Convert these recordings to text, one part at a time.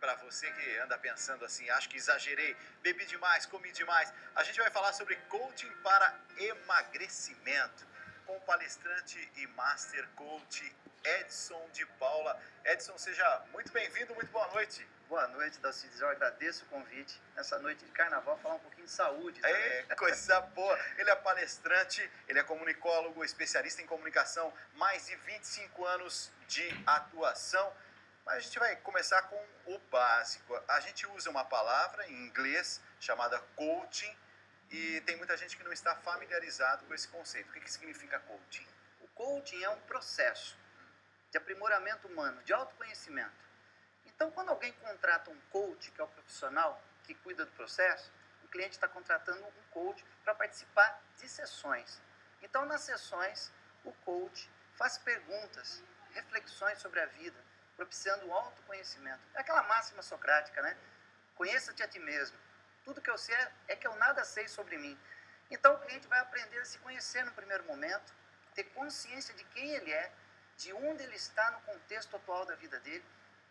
Para você que anda pensando assim, acho que exagerei, bebi demais, comi demais, a gente vai falar sobre coaching para emagrecimento com o palestrante e master coach Edson de Paula. Edson, seja muito bem-vindo, muito boa noite. Boa noite, Dalcides. Eu agradeço o convite. Nessa noite de carnaval, falar um pouquinho de saúde também. Coisa boa. Ele é palestrante, ele é comunicólogo, especialista em comunicação, mais de 25 anos de atuação. Mas a gente vai começar com o básico. A gente usa uma palavra em inglês chamada coaching e tem muita gente que não está familiarizado com esse conceito. O que significa coaching? O coaching é um processo de aprimoramento humano, de autoconhecimento. Então, quando alguém contrata um coach, que é o profissional que cuida do processo, o cliente está contratando um coach para participar de sessões. Então, nas sessões, o coach faz perguntas, reflexões sobre a vida, propiciando o autoconhecimento. É aquela máxima socrática, né? Conheça-te a ti mesmo. Tudo que eu sei é que eu nada sei sobre mim. Então, o cliente vai aprender a se conhecer no primeiro momento, ter consciência de quem ele é, de onde ele está no contexto atual da vida dele.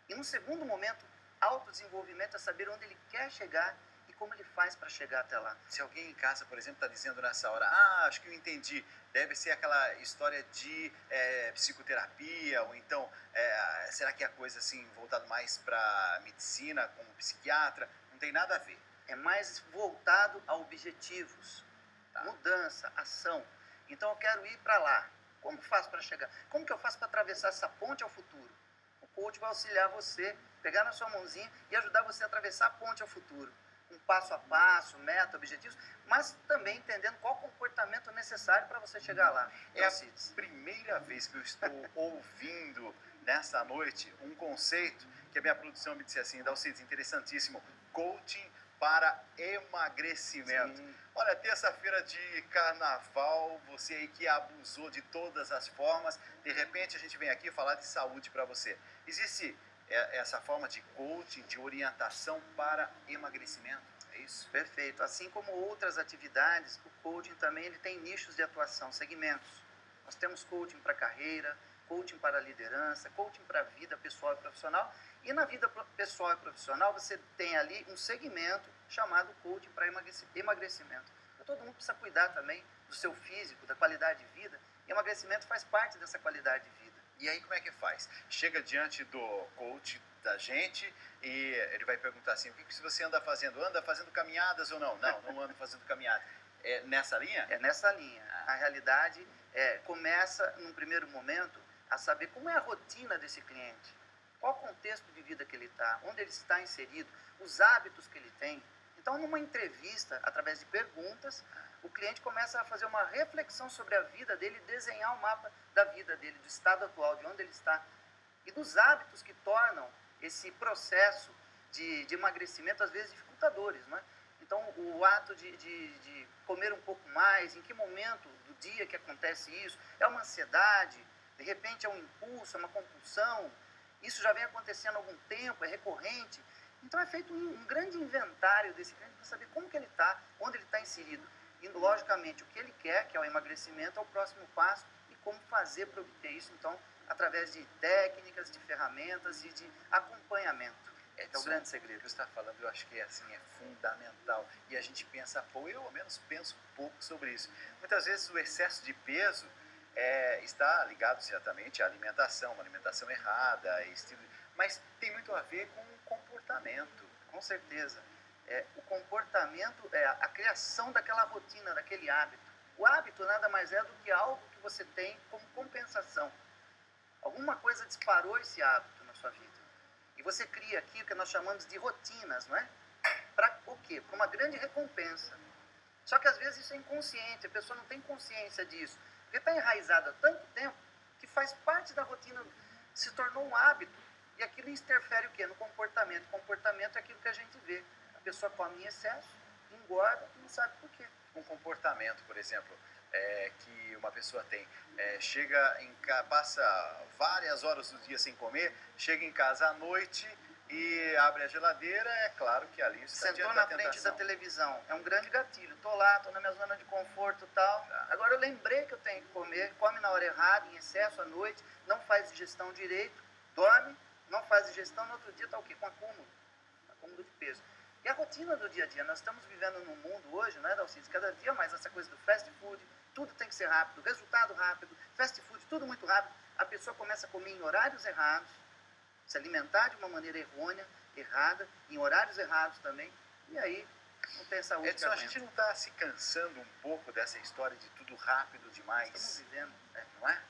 E no segundo momento, autodesenvolvimento é saber onde ele quer chegar e como ele faz para chegar até lá. Se alguém em casa, por exemplo, está dizendo nessa hora, acho que eu entendi, deve ser aquela história de psicoterapia, ou então, será que é coisa assim, voltado mais para medicina, como psiquiatra? Não tem nada a ver. É mais voltado a objetivos, tá? Mudança, ação. Então eu quero ir para lá. Como faço para chegar? Como que eu faço para atravessar essa ponte ao futuro? O coach vai auxiliar você, pegar na sua mãozinha e ajudar você a atravessar a ponte ao futuro. Um passo a passo, meta, objetivos, mas também entendendo qual comportamento necessário para você chegar lá. É a primeira vez que eu estou ouvindo nessa noite um conceito que a minha produção me disse assim, Dalcides, interessantíssimo, coaching para emagrecimento. Sim. Olha, terça-feira de carnaval, você aí que abusou de todas as formas, de repente a gente vem aqui falar de saúde para você. Existe essa forma de coaching, de orientação para emagrecimento? É isso? Perfeito. Assim como outras atividades, o coaching também ele tem nichos de atuação, segmentos. Nós temos coaching para carreira, coaching para liderança, coaching para a vida pessoal e profissional. E na vida pessoal e profissional você tem ali um segmento chamado coaching para emagrecimento. Então, todo mundo precisa cuidar também do seu físico, da qualidade de vida. E emagrecimento faz parte dessa qualidade de vida. E aí como é que faz? Chega diante do coach da gente e ele vai perguntar assim, o que você anda fazendo? Anda fazendo caminhadas ou não? Não ando fazendo caminhadas. É nessa linha? É nessa linha. Na realidade, começa num primeiro momento a saber como é a rotina desse cliente. Qual o contexto de vida que ele está, onde ele está inserido, os hábitos que ele tem. Então, numa entrevista, através de perguntas, o cliente começa a fazer uma reflexão sobre a vida dele, desenhar o mapa da vida dele, do estado atual, de onde ele está, e dos hábitos que tornam esse processo de emagrecimento, às vezes, dificultadores, não é? Então, o ato de comer um pouco mais, em que momento do dia que acontece isso? É uma ansiedade? De repente é um impulso, é uma compulsão? Isso já vem acontecendo há algum tempo, é recorrente? Então é feito um grande inventário desse cliente para saber como que ele está, onde ele está inserido. E, logicamente, o que ele quer, que é o emagrecimento, é o próximo passo e como fazer para obter isso, então, através de técnicas, de ferramentas e de acompanhamento. É o grande segredo. O que você está falando, eu acho que assim, é fundamental. E a gente pensa, eu ao menos penso pouco sobre isso. Muitas vezes o excesso de peso está ligado certamente à alimentação, uma alimentação errada, estilo, mas tem muito a ver com o comportamento. Com certeza. O comportamento é a criação daquela rotina, daquele hábito. O hábito nada mais é do que algo que você tem como compensação. Alguma coisa disparou esse hábito na sua vida. E você cria aqui o que nós chamamos de rotinas, não é? Para o quê? Para uma grande recompensa. Só que às vezes isso é inconsciente, a pessoa não tem consciência disso. Porque está enraizado há tanto tempo que faz parte da rotina, se tornou um hábito. E aquilo interfere o quê? No comportamento. O comportamento é aquilo que a gente vê. A pessoa come em excesso, engorda e não sabe por quê. Um comportamento, por exemplo, que uma pessoa tem, chega em casa, passa várias horas do dia sem comer, chega em casa à noite e abre a geladeira, é claro que ali está Sentou diante na da frente tentação. da televisão, é um grande gatilho. Estou lá, estou na minha zona de conforto e tal. Tá. Agora eu lembrei que eu tenho que comer, come na hora errada, em excesso à noite, não faz digestão direito, dorme, não faz digestão, no outro dia está o quê? Com acúmulo de peso. E a rotina do dia a dia, nós estamos vivendo num mundo hoje, né, Dalcides, cada dia mais essa coisa do fast food, tudo tem que ser rápido, resultado rápido, fast food, tudo muito rápido. A pessoa começa a comer em horários errados, se alimentar de uma maneira errônea, errada, em horários errados também, e aí não tem saúde. Edson, a gente não está se cansando um pouco dessa história de tudo rápido demais? Estamos vivendo, não é?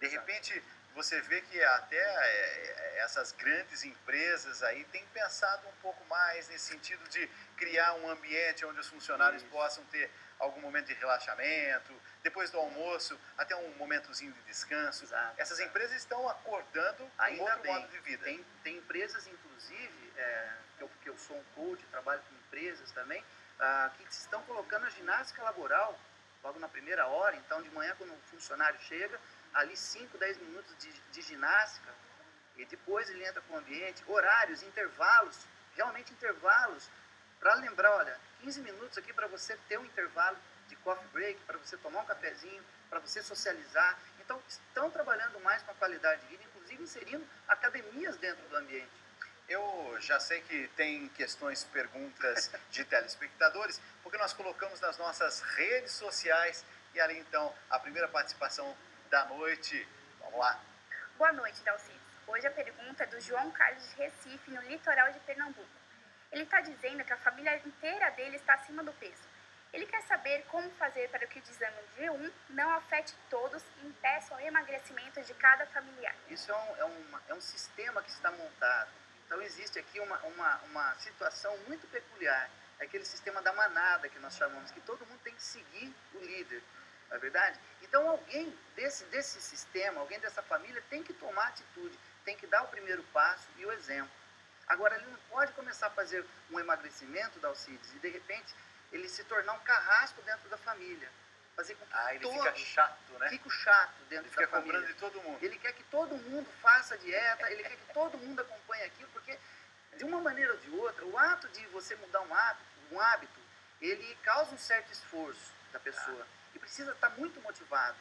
De repente, você vê que até essas grandes empresas aí têm pensado um pouco mais nesse sentido de criar um ambiente onde os funcionários possam ter algum momento de relaxamento, depois do almoço, até um momentozinho de descanso. Exato, essas empresas estão acordando um outro modo de vida. Tem empresas, inclusive, que eu sou um coach, trabalho com empresas também, que estão colocando a ginástica laboral logo na primeira hora. Então, de manhã, quando o funcionário chega, ali 5, 10 minutos de ginástica, e depois ele entra para o ambiente, horários, intervalos, realmente intervalos, para lembrar, olha, 15 minutos aqui para você ter um intervalo de coffee break, para você tomar um cafezinho, para você socializar. Então, estão trabalhando mais com a qualidade de vida, inclusive inserindo academias dentro do ambiente. Eu já sei que tem questões, perguntas de telespectadores, porque nós colocamos nas nossas redes sociais, e ali então a primeira participação da noite. Vamos lá. Boa noite, Dalcides. Hoje a pergunta é do João Carlos de Recife, no litoral de Pernambuco. Ele está dizendo que a família inteira dele está acima do peso. Ele quer saber como fazer para que o desame de um não afete todos e impeça o emagrecimento de cada familiar. Isso é um sistema que está montado. Então existe aqui uma situação muito peculiar. É aquele sistema da manada que nós chamamos, que todo mundo tem que seguir o líder. Não é verdade? Então alguém desse sistema, alguém dessa família tem que tomar atitude, tem que dar o primeiro passo e o exemplo. Agora, ele não pode começar a fazer um emagrecimento, Dalcides, e de repente ele se tornar um carrasco dentro da família. Fazer com que ele fica chato, né? Fica chato dentro da família. Ele fica cobrando de todo mundo. Ele quer que todo mundo faça dieta, ele quer que todo mundo acompanhe aquilo, porque de uma maneira ou de outra, o ato de você mudar um hábito, ele causa um certo esforço da pessoa. E precisa estar muito motivado.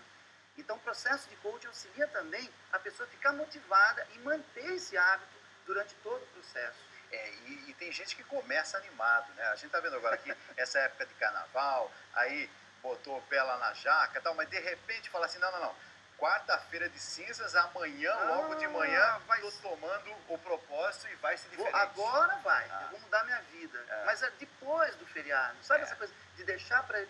Então, o processo de coaching auxilia também a pessoa a ficar motivada e manter esse hábito durante todo o processo. E tem gente que começa animado, né? A gente tá vendo agora aqui essa época de carnaval, aí botou o pé lá na jaca e tal, mas de repente fala assim, não. Quarta-feira de cinzas, amanhã, logo de manhã, tô tomando o propósito e vai ser diferente. Agora vai, eu vou mudar minha vida. Mas é depois do feriado, sabe essa coisa de deixar para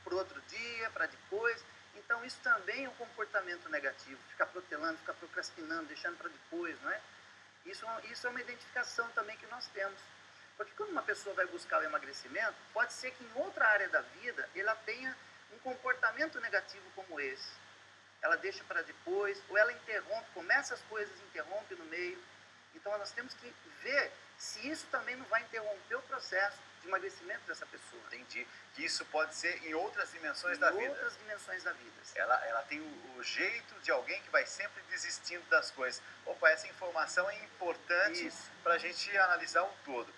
pro outro dia, para depois. Então isso também é um comportamento negativo, ficar protelando, ficar procrastinando, deixando para depois, não é? Isso é uma identificação também que nós temos. Porque quando uma pessoa vai buscar o emagrecimento, pode ser que em outra área da vida ela tenha um comportamento negativo como esse. Ela deixa para depois, ou ela interrompe, começa as coisas e interrompe no meio. Então nós temos que ver se isso também não vai interromper o processo de emagrecimento dessa pessoa. Entendi. Que isso pode ser em outras dimensões da vida. Em outras dimensões da vida. Ela tem o jeito de alguém que vai sempre desistindo das coisas. Opa, essa informação é importante para a gente analisar o todo.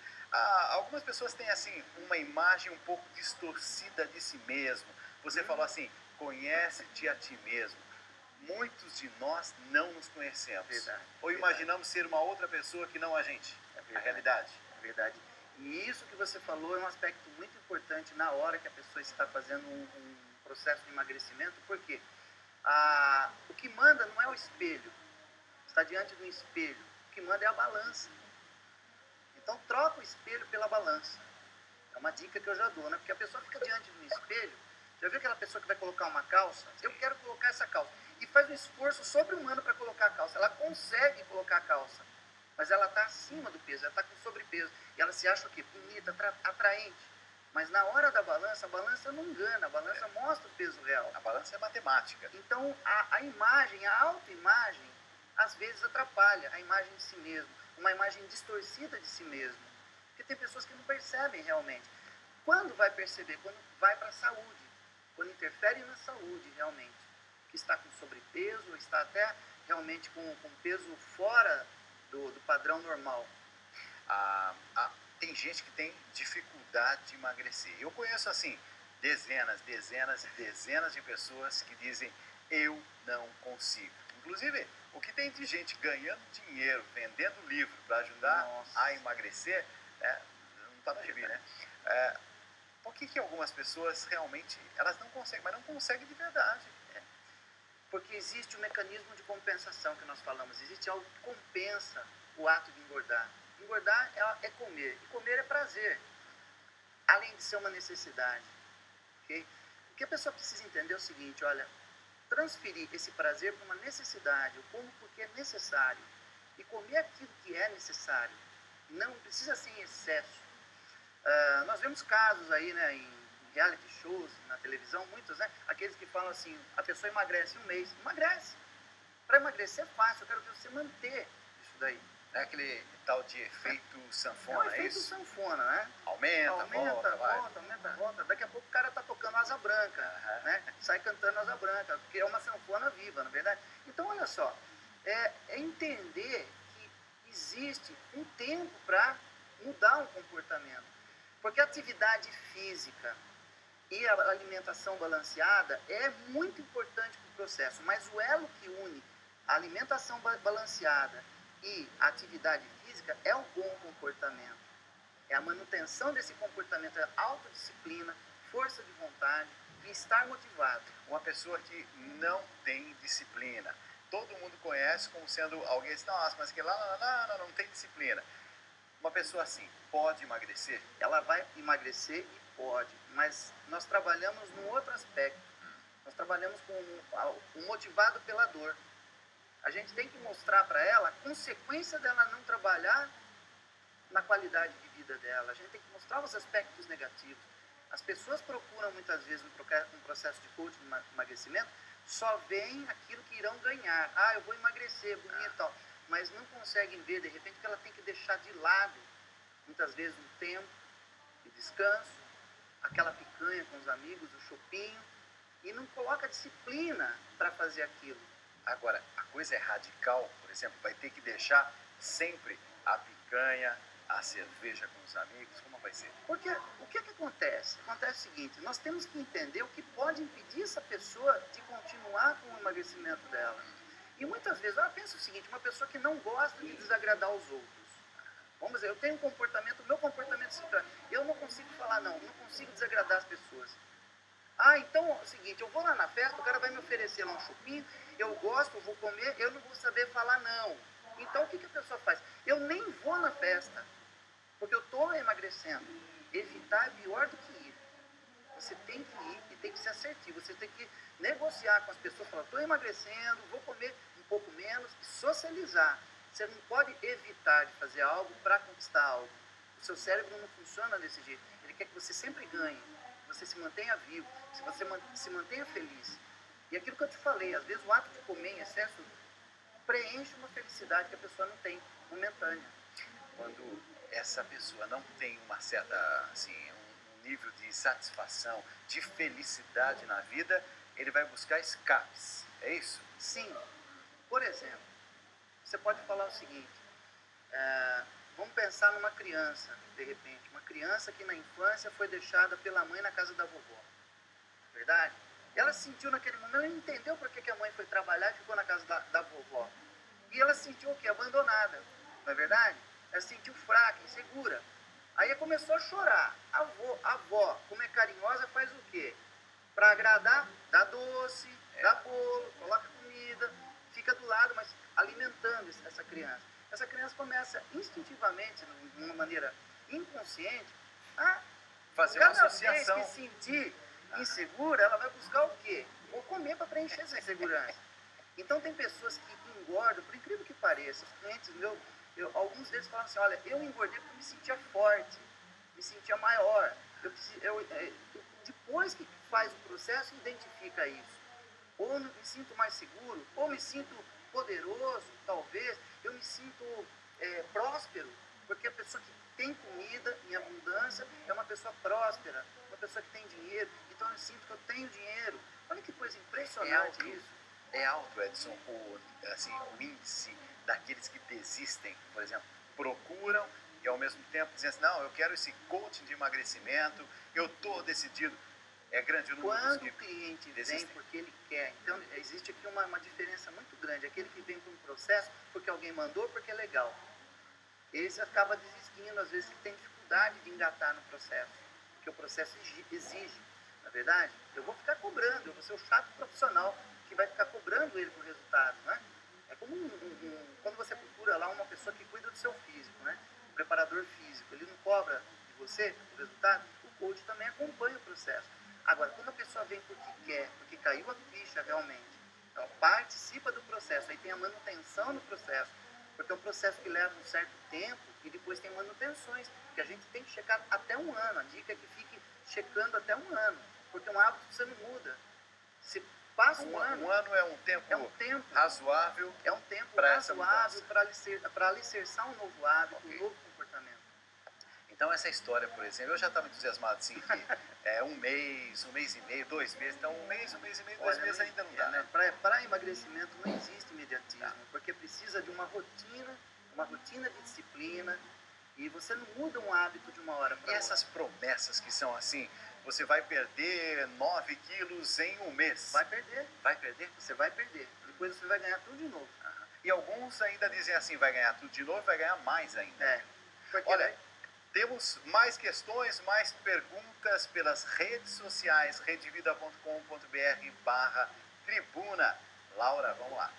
Algumas pessoas têm assim uma imagem um pouco distorcida de si mesmo. Você falou assim, conhece-te a ti mesmo. Muitos de nós não nos conhecemos. Verdade. Ou imaginamos ser uma outra pessoa que não a gente. A realidade. Verdade. E isso que você falou é um aspecto muito importante na hora que a pessoa está fazendo um processo de emagrecimento, porque o que manda não é o espelho, está diante de um espelho, o que manda é a balança. Então troca o espelho pela balança. É uma dica que eu já dou, né? Porque a pessoa fica diante de um espelho, já viu aquela pessoa que vai colocar uma calça? Eu quero colocar essa calça. E faz um esforço sobre-humano para colocar a calça. Ela consegue colocar a calça, mas ela está acima do peso, ela está com sobrepeso. E ela se acha o quê? Bonita, atraente. Mas na hora da balança, a balança não engana, a balança mostra o peso real. A balança é matemática. Então, a imagem, a autoimagem, às vezes atrapalha a imagem de si mesmo, uma imagem distorcida de si mesmo. Porque tem pessoas que não percebem realmente. Quando vai perceber? Quando vai para a saúde, quando interfere na saúde realmente, que está com sobrepeso, está até realmente com peso fora do padrão normal. Tem gente que tem dificuldade de emagrecer. Eu conheço assim dezenas de pessoas que dizem eu não consigo. Inclusive O que tem de gente ganhando dinheiro, vendendo livro para ajudar Nossa. a emagrecer, não está na gibi, né? Por que algumas pessoas realmente, elas não conseguem, mas não conseguem de verdade? Porque existe um mecanismo de compensação que nós falamos, existe algo que compensa o ato de engordar. Engordar é comer, e comer é prazer, além de ser uma necessidade. Okay? O que a pessoa precisa entender é o seguinte, olha, transferir esse prazer para uma necessidade, eu como porque é necessário, e comer aquilo que é necessário, não precisa ser em excesso. Nós vemos casos aí, né, em reality shows, na televisão, muitos, né, aqueles que falam assim, a pessoa emagrece um mês, emagrece. Para emagrecer é fácil, eu quero ver você manter isso daí. É aquele tal de efeito sanfona, É o efeito sanfona, né? Aumenta, volta. Daqui a pouco o cara tá tocando asa branca, né? Sai cantando asa branca, porque é uma sanfona viva, na verdade. Então, olha só, é entender que existe um tempo para mudar um comportamento. Porque a atividade física e a alimentação balanceada é muito importante para o processo, mas o elo que une a alimentação balanceada e a atividade física é o bom comportamento. É a manutenção desse comportamento, é a autodisciplina, força de vontade e estar motivado. Uma pessoa que não tem disciplina. Todo mundo conhece como sendo alguém assim, nossa, mas que lá não tem disciplina. Uma pessoa assim pode emagrecer? Ela vai emagrecer e pode, mas nós trabalhamos num outro aspecto. Nós trabalhamos com o motivado pela dor. A gente tem que mostrar para ela a consequência dela não trabalhar na qualidade de vida dela. A gente tem que mostrar os aspectos negativos. As pessoas procuram muitas vezes um processo de coaching de emagrecimento, só veem aquilo que irão ganhar. Eu vou emagrecer, bonito e tal. Mas não conseguem ver, de repente, que ela tem que deixar de lado, muitas vezes, um tempo de descanso, aquela picanha com os amigos, o chopinho, e não coloca disciplina para fazer aquilo. Agora, a coisa é radical, por exemplo, vai ter que deixar sempre a picanha, a cerveja com os amigos, como vai ser? Porque o que acontece? Acontece o seguinte, nós temos que entender o que pode impedir essa pessoa de continuar com o emagrecimento dela. E muitas vezes, pensa o seguinte, uma pessoa que não gosta de desagradar os outros. Vamos dizer, eu tenho um comportamento, meu comportamento simples, eu não consigo falar não consigo desagradar as pessoas. Então é o seguinte, eu vou lá na festa, o cara vai me oferecer lá um chupinho, eu gosto, eu vou comer, eu não vou saber falar não. Então o que a pessoa faz? Eu nem vou na festa, porque eu estou emagrecendo. Evitar é pior do que ir. Você tem que ir e tem que ser assertivo, você tem que negociar com as pessoas, falar, estou emagrecendo, vou comer um pouco menos, e socializar. Você não pode evitar de fazer algo para conquistar algo. O seu cérebro não funciona desse jeito. Ele quer que você sempre ganhe, que você se mantenha vivo, que você se mantenha feliz. E aquilo que eu te falei, às vezes o ato de comer em excesso preenche uma felicidade que a pessoa não tem, momentânea. Quando essa pessoa não tem uma certa, assim, um nível de satisfação, de felicidade na vida, ele vai buscar escapes, é isso? Sim. Por exemplo, você pode falar o seguinte, vamos pensar numa criança, de repente, uma criança que na infância foi deixada pela mãe na casa da vovó, verdade? Ela se sentiu naquele momento, ela entendeu por que a mãe foi trabalhar e ficou na casa da vovó. E ela se sentiu o quê? Abandonada, não é verdade? Ela se sentiu fraca, insegura. Aí começou a chorar. A avó, como é carinhosa, faz o quê? Para agradar, dá doce, dá bolo, coloca comida, fica do lado, mas alimentando essa criança. Essa criança começa instintivamente, de uma maneira inconsciente, a fazer uma cada associação. vez que sentir insegura, ela vai buscar o quê? Vou comer para preencher essa insegurança. Então tem pessoas que engordam, por incrível que pareça, os clientes meus, alguns deles falam assim, olha, eu engordei porque me sentia forte, me sentia maior. Depois que faz o processo, identifica isso. Ou me sinto mais seguro, ou me sinto poderoso, talvez, eu me sinto próspero, porque a pessoa que tem comida em abundância é uma pessoa próspera, uma pessoa que tem dinheiro, então eu sinto que eu tenho dinheiro. Olha que coisa impressionante isso. É alto, Edson, o índice daqueles que desistem, por exemplo, procuram e ao mesmo tempo dizem assim, não, eu quero esse coaching de emagrecimento, eu estou decidido. É grande o número dos Quando que o cliente vem desistem. porque ele quer, então existe aqui uma diferença muito grande. Aquele que vem para um processo porque alguém mandou, porque é legal. Esse acaba desistindo, às vezes ele tem dificuldade de engatar no processo, porque o processo exige. Na verdade, eu vou ficar cobrando, eu vou ser o chato profissional que vai ficar cobrando ele por resultado, né? É como quando você procura lá uma pessoa que cuida do seu físico, né? Um preparador físico, ele não cobra de você o resultado, o coach também acompanha o processo. Agora, quando a pessoa vem porque quer, porque caiu a ficha realmente, ela participa do processo, aí tem a manutenção no processo, porque é um processo que leva um certo tempo e depois tem manutenções, que a gente tem que checar até um ano. A dica é que fique checando até um ano, porque um hábito você não muda. Se passa um ano... Um ano é um tempo razoável É um tempo para essa razoável para alicerçar um novo hábito, Ok. um novo comportamento. Então essa história, por exemplo, eu já estava entusiasmado assim que é um mês e meio, 2 meses, então um mês e meio, 2 meses ainda não dá, né? Para emagrecimento não existe imediatismo, porque precisa de uma rotina de disciplina, e você não muda um hábito de uma hora para E outra. essas promessas que são assim, você vai perder 9 quilos em um mês. Vai perder, Vai perder? você vai perder. Depois você vai ganhar tudo de novo. E alguns ainda dizem assim, vai ganhar tudo de novo, vai ganhar mais ainda. É, porque Olha, temos mais questões, mais perguntas pelas redes sociais, redevida.com.br/tribuna. Laura, vamos lá.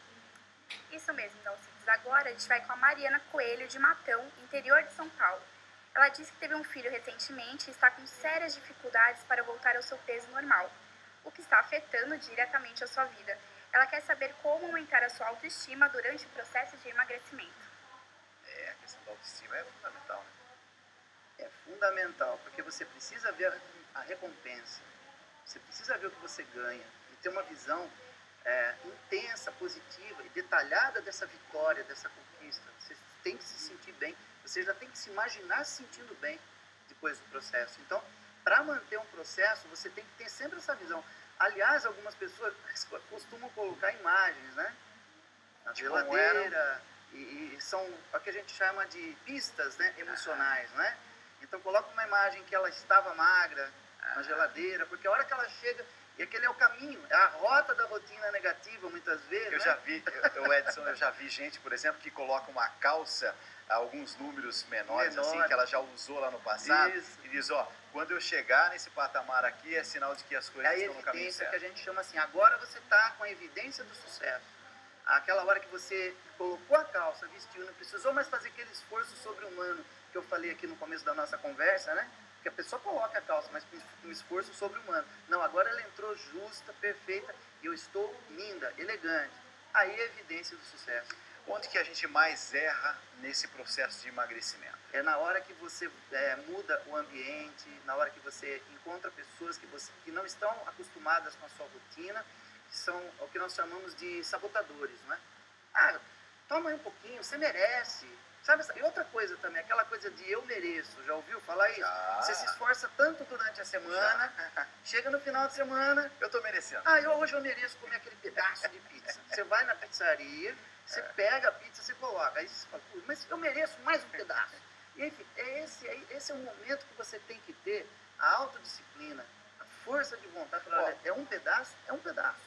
Isso mesmo, Dalcides. Agora a gente vai com a Mariana Coelho, de Matão, interior de São Paulo. Ela disse que teve um filho recentemente e está com sérias dificuldades para voltar ao seu peso normal, o que está afetando diretamente a sua vida. Ela quer saber como aumentar a sua autoestima durante o processo de emagrecimento. A questão da autoestima é fundamental, né? é fundamental, porque você precisa ver a recompensa, você precisa ver o que você ganha e ter uma visão intensa, positiva e detalhada dessa vitória, dessa conquista. Você tem que se sentir bem, você já tem que se imaginar se sentindo bem depois do processo. Então, para manter um processo, você tem que ter sempre essa visão. Aliás, algumas pessoas costumam colocar imagens, né? Na geladeira, e são o que a gente chama de pistas, né, emocionais, né? Então coloca uma imagem que ela estava magra na geladeira, porque a hora que ela chega, e aquele é o caminho, é a rota da rotina negativa muitas vezes. Eu já vi, Edson, eu já vi gente, por exemplo, que coloca uma calça a alguns números menores, assim, que ela já usou lá no passado, Isso. e diz, ó, quando eu chegar nesse patamar aqui, é sinal de que as coisas estão no caminho É a evidência certo. que a gente chama assim, agora você está com a evidência do sucesso. Aquela hora que você colocou a calça, vestiu, não precisou mais fazer aquele esforço sobre-humano que eu falei aqui no começo da nossa conversa, né? Que a pessoa coloca a calça, mas com um esforço sobre-humano. Não, agora ela entrou justa, perfeita, e eu estou linda, elegante. Aí é a evidência do sucesso. Onde que a gente mais erra nesse processo de emagrecimento? É na hora que você muda o ambiente, na hora que você encontra pessoas que não estão acostumadas com a sua rotina, que são o que nós chamamos de sabotadores, né? Ah, toma aí um pouquinho, você merece. Sabe? E outra coisa também, aquela coisa de eu mereço, já ouviu falar isso? Já. Você se esforça tanto durante a semana, chega no final de semana, Eu tô merecendo. hoje eu mereço comer aquele pedaço de pizza. Você vai na pizzaria, você pega a pizza, você coloca, aí você fala, mas eu mereço mais um pedaço. E enfim, esse é o momento que você tem que ter a autodisciplina, a força de vontade, falar, olha, é um pedaço, é um pedaço.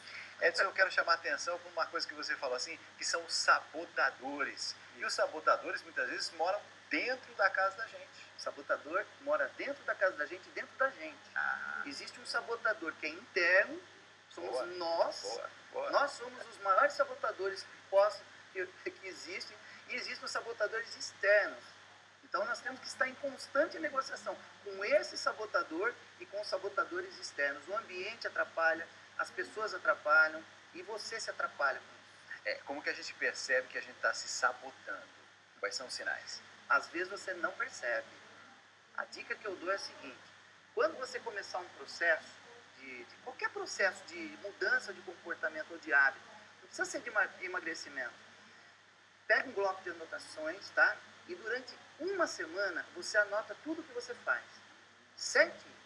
Edson, eu quero chamar a atenção para uma coisa que você falou assim, que são os sabotadores. E os sabotadores muitas vezes moram dentro da casa da gente. O sabotador mora dentro da casa da gente e dentro da gente. Existe um sabotador que é interno, somos nós. Boa. Nós somos os maiores sabotadores que existem, e existem os sabotadores externos. Então nós temos que estar em constante negociação com esse sabotador e com os sabotadores externos. O ambiente atrapalha, as pessoas atrapalham e você se atrapalha com isso. Como que a gente percebe que a gente está se sabotando? Quais são os sinais? Às vezes você não percebe. A dica que eu dou é a seguinte: quando você começar um processo, de qualquer processo de mudança de comportamento ou de hábito, não precisa ser de emagrecimento, pega um bloco de anotações, tá? E durante uma semana você anota tudo que você faz, certinho.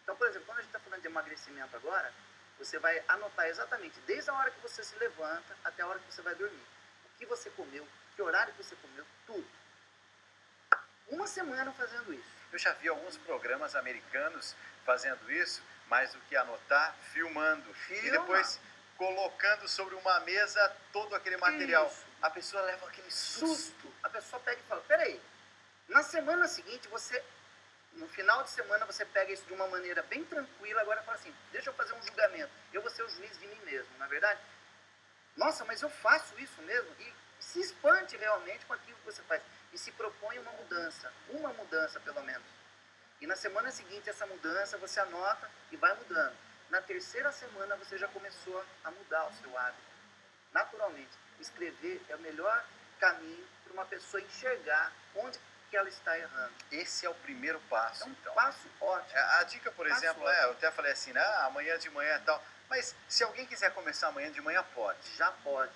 Então, por exemplo, quando a gente está falando de emagrecimento agora, você vai anotar exatamente desde a hora que você se levanta até a hora que você vai dormir. O que você comeu, que horário que você comeu, tudo. Uma semana fazendo isso. Eu já vi alguns programas americanos fazendo isso, mais do que anotar, filmando. E Filma. depois colocando sobre uma mesa todo aquele material. Isso. A pessoa leva aquele Susto. A pessoa pega e fala, peraí, na semana seguinte no final de semana você pega isso de uma maneira bem tranquila, agora fala assim, deixa eu fazer um julgamento, eu vou ser o juiz de mim mesmo, não é verdade? Nossa, mas eu faço isso mesmo? E se espante realmente com aquilo que você faz. E se propõe uma mudança pelo menos. E na semana seguinte essa mudança você anota e vai mudando. Na terceira semana você já começou a mudar o seu hábito. Naturalmente, escrever é o melhor caminho para uma pessoa enxergar onde que ela está errando. Esse é o primeiro passo, É um então. passo ótimo. A dica, por Passo exemplo, ótimo. eu até falei assim, amanhã de manhã e tal. Mas se alguém quiser começar amanhã de manhã, pode. Já pode.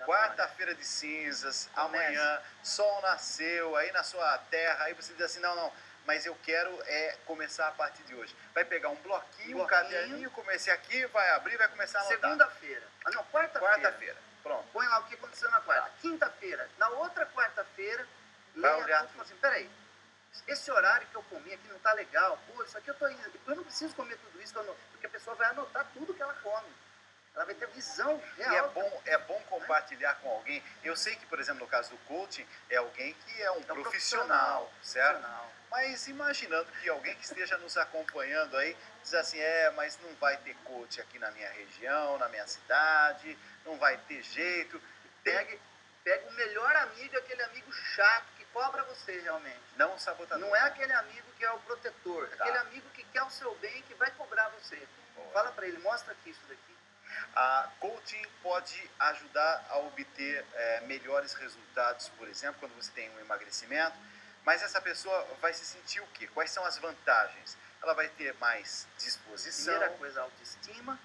Quarta-feira de cinzas, Comece. amanhã, sol nasceu, aí na sua terra, aí você diz assim, não, mas eu quero começar a partir de hoje. Vai pegar um bloquinho, um caderninho, comecei aqui, vai abrir, vai começar a anotar. Segunda-feira. Quarta-feira. Quarta-feira, pronto. Põe lá o que aconteceu na quarta. Quinta-feira. Na outra quarta-feira, Vai leia olhar tudo e fala assim, peraí, esse horário que eu comi aqui não tá legal. Pô, isso aqui eu não preciso comer tudo isso, porque a pessoa vai anotar tudo que ela come. Ela vai ter visão real. E é bom compartilhar com alguém. Eu sei que, por exemplo, no caso do coaching, é alguém que é um profissional, certo? Mas imaginando que alguém que esteja nos acompanhando aí, diz assim, mas não vai ter coach aqui na minha região, na minha cidade, não vai ter jeito. Pega o melhor amigo, aquele amigo chato que cobra você realmente. Não sabotador. Não é aquele amigo que é o protetor, aquele amigo que quer o seu bem e que vai cobrar você. Fala para ele, mostra aqui isso daqui. A coaching pode ajudar a obter melhores resultados, por exemplo, quando você tem um emagrecimento, mas essa pessoa vai se sentir o quê? Quais são as vantagens? Ela vai ter mais disposição. Primeira coisa, autoestima,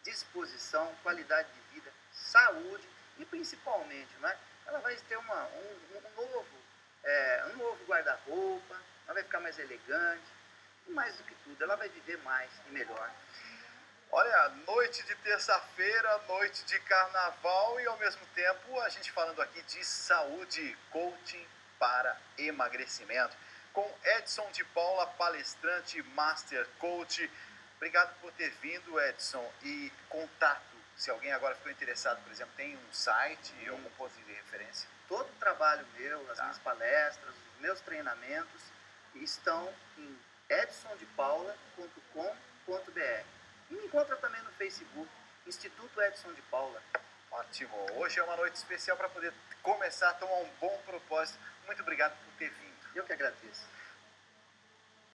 disposição, qualidade de vida, saúde e principalmente, né, ela vai ter um novo guarda-roupa, ela vai ficar mais elegante e mais do que tudo, ela vai viver mais e melhor. Olha, noite de terça-feira, noite de carnaval e ao mesmo tempo a gente falando aqui de saúde, coaching para emagrecimento. Com Edson de Paula, palestrante, master coach. Obrigado por ter vindo, Edson. E contato, se alguém agora ficou interessado, por exemplo, tem um site, algum ponto de referência? Todo o trabalho meu, as minhas palestras, os meus treinamentos estão em edsondepaula.com.br. E me encontra também no Facebook, Instituto Edson de Paula. Ótimo. Hoje é uma noite especial para poder começar a tomar um bom propósito. Muito obrigado por ter vindo. Eu que agradeço.